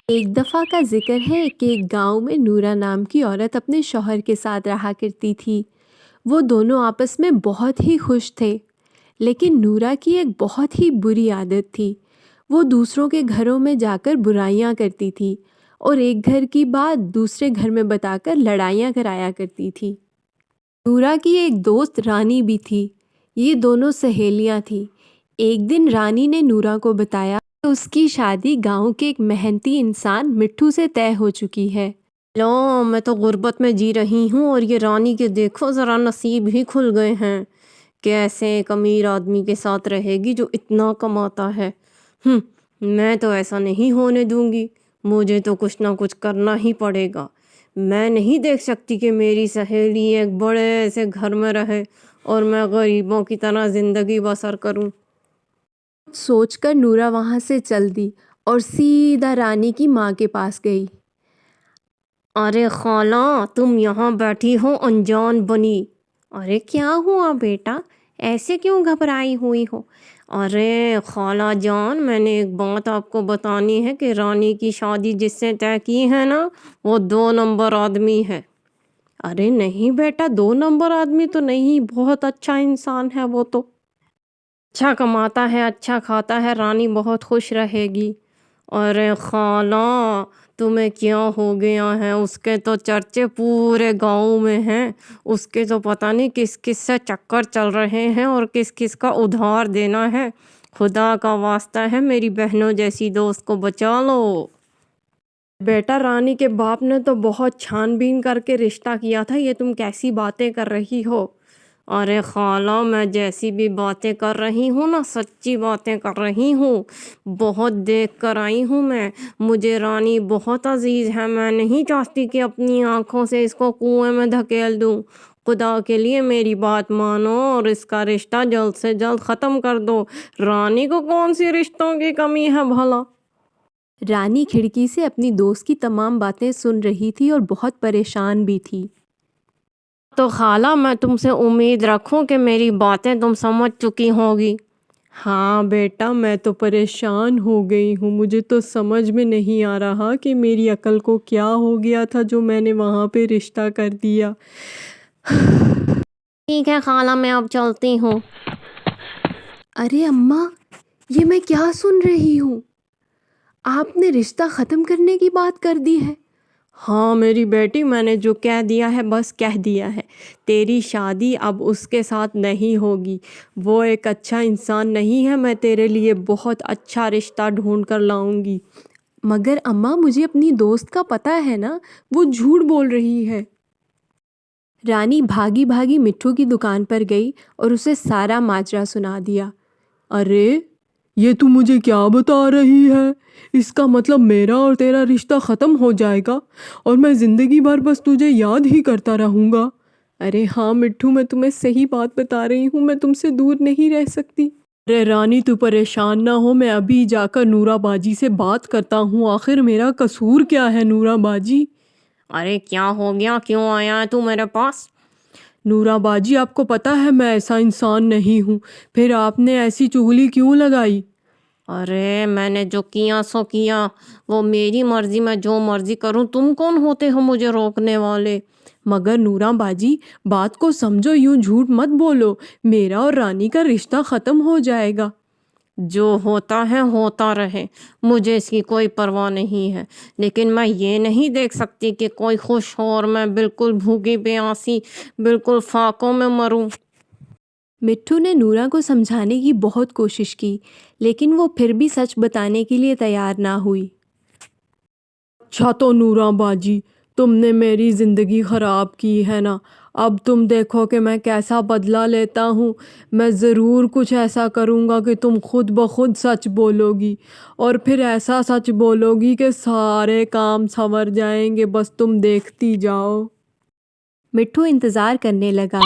ایک دفعہ کا ذکر ہے کہ ایک گاؤں میں نورا نام کی عورت اپنے شوہر کے ساتھ رہا کرتی تھی۔ وہ دونوں آپس میں بہت ہی خوش تھے، لیکن نورا کی ایک بہت ہی بری عادت تھی۔ وہ دوسروں کے گھروں میں جا کر برائیاں کرتی تھی اور ایک گھر کی بات دوسرے گھر میں بتا کر لڑائیاں کرایا کرتی تھی۔ نورا کی ایک دوست رانی بھی تھی۔ یہ دونوں سہیلیاں تھیں۔ ایک دن رانی نے نورا کو بتایا کہ اس کی شادی گاؤں کے ایک محنتی انسان مٹھو سے طے ہو چکی ہے۔ لو، میں تو غربت میں جی رہی ہوں اور یہ رانی کے دیکھو ذرا نصیب ہی کھل گئے ہیں۔ کیسے ایک امیر آدمی کے ساتھ رہے گی جو اتنا کماتا ہے؟ میں تو ایسا نہیں ہونے دوں گی۔ مجھے تو کچھ نہ کچھ کرنا ہی پڑے گا۔ میں نہیں دیکھ سکتی کہ میری سہیلی ایک بڑے ایسے گھر میں رہے اور میں غریبوں کی طرح زندگی بسر کروں۔ سوچ کر نورا وہاں سے چل دی اور سیدھا رانی کی ماں کے پاس گئی۔ ارے خالہ، تم یہاں بیٹھی ہو انجان بنی۔ ارے کیا ہوا بیٹا، ایسے کیوں گھبرائی ہوئی ہو؟ ارے خالہ جان، میں نے ایک بات آپ کو بتانی ہے کہ رانی کی شادی جس سے طے کی ہے نا، وہ 2 نمبر آدمی ہے۔ ارے نہیں بیٹا، 2 نمبر آدمی تو نہیں، بہت اچھا انسان ہے وہ تو۔ اچھا کماتا ہے، اچھا کھاتا ہے، رانی بہت خوش رہے گی۔ ارے خالہ، تمہیں کیا ہو گیا ہے؟ اس کے تو چرچے پورے گاؤں میں ہیں۔ اس کے تو پتہ نہیں کس کس سے چکر چل رہے ہیں اور کس کس کا ادھار دینا ہے۔ خدا کا واسطہ ہے، میری بہنوں جیسی دوست کو بچا لو۔ بیٹا، رانی کے باپ نے تو بہت چھان بین کر کے رشتہ کیا تھا، یہ تم کیسی باتیں کر رہی ہو؟ ارے خالہ، میں جیسی بھی باتیں کر رہی ہوں نا، سچی باتیں کر رہی ہوں۔ بہت دیکھ کر آئی ہوں میں۔ مجھے رانی بہت عزیز ہے، میں نہیں چاہتی کہ اپنی آنکھوں سے اس کو کنویں میں دھکیل دوں۔ خدا کے لیے میری بات مانو اور اس کا رشتہ جلد سے جلد ختم کر دو۔ رانی کو کون سی رشتوں کی کمی ہے بھلا؟ رانی کھڑکی سے اپنی دوست کی تمام باتیں سن رہی تھی اور بہت پریشان بھی تھی۔ تو خالہ، میں تم سے امید رکھوں کہ میری باتیں تم سمجھ چکی ہوگی۔ ہاں بیٹا، میں تو پریشان ہو گئی ہوں۔ مجھے تو سمجھ میں نہیں آ رہا کہ میری عقل کو کیا ہو گیا تھا جو میں نے وہاں پہ رشتہ کر دیا۔ ٹھیک ہے خالہ، میں اب چلتی ہوں۔ ارے اماں، یہ میں کیا سن رہی ہوں؟ آپ نے رشتہ ختم کرنے کی بات کر دی ہے؟ ہاں میری بیٹی، میں نے جو کہہ دیا ہے بس کہہ دیا ہے۔ تیری شادی اب اس کے ساتھ نہیں ہوگی۔ وہ ایک اچھا انسان نہیں ہے۔ میں تیرے لیے بہت اچھا رشتہ ڈھونڈ کر لاؤں گی۔ مگر اماں، مجھے اپنی دوست کا پتہ ہے نا، وہ جھوٹ بول رہی ہے۔ رانی بھاگی بھاگی مٹھو کی دکان پر گئی اور اسے سارا ماجرا سنا دیا۔ ارے یہ تو مجھے کیا بتا رہی ہے؟ اس کا مطلب میرا اور تیرا رشتہ ختم ہو جائے گا اور میں زندگی بھر بس تجھے یاد ہی کرتا رہوں گا۔ ارے ہاں مٹھو، میں تمہیں صحیح بات بتا رہی ہوں، میں تم سے دور نہیں رہ سکتی۔ ارے رانی، تو پریشان نہ ہو، میں ابھی جا کر نورا باجی سے بات کرتا ہوں۔ آخر میرا قصور کیا ہے نورا باجی؟ ارے کیا ہو گیا؟ کیوں آیا ہے تو میرے پاس؟ نورا باجی، آپ کو پتہ ہے میں ایسا انسان نہیں ہوں، پھر آپ نے ایسی چغلی کیوں لگائی؟ ارے میں نے جو کیا سو کیا، وہ میری مرضی، میں جو مرضی کروں، تم کون ہوتے ہو مجھے روکنے والے؟ مگر نورا باجی، بات کو سمجھو، یوں جھوٹ مت بولو، میرا اور رانی کا رشتہ ختم ہو جائے گا۔ جو ہوتا ہے ہوتا رہے، مجھے اس کی کوئی پرواہ نہیں ہے، لیکن میں یہ نہیں دیکھ سکتی کہ کوئی خوش ہو اور میں بالکل بھوکی پیاسی بالکل فاقوں میں مروں۔ مٹھو نے نورا کو سمجھانے کی بہت کوشش کی، لیکن وہ پھر بھی سچ بتانے کے لیے تیار نہ ہوئی۔ اچھا تو نورا باجی، تم نے میری زندگی خراب کی ہے نا، اب تم دیکھو کہ میں کیسا بدلہ لیتا ہوں۔ میں ضرور کچھ ایسا کروں گا کہ تم خود بخود سچ بولو گی، اور پھر ایسا سچ بولو گی کہ سارے کام سنور جائیں گے، بس تم دیکھتی جاؤ۔ مٹھو انتظار کرنے لگا۔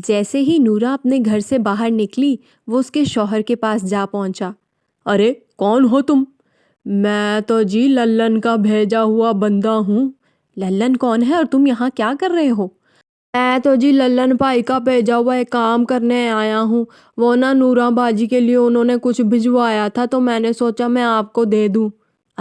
جیسے ہی نورا اپنے گھر سے باہر نکلی، وہ اس کے شوہر کے پاس جا پہنچا۔ ارے کون ہو تم؟ میں تو جی للن کا بھیجا ہوا بندہ ہوں۔ للن کون ہے اور تم یہاں کیا کر رہے ہو؟ میں تو جی للن بھائی کا بھیجا ہوا ایک کام کرنے آیا ہوں۔ وہ نا نورا باجی کے لیے انہوں نے کچھ بھجوایا تھا، تو میں نے سوچا میں آپ کو دے دوں۔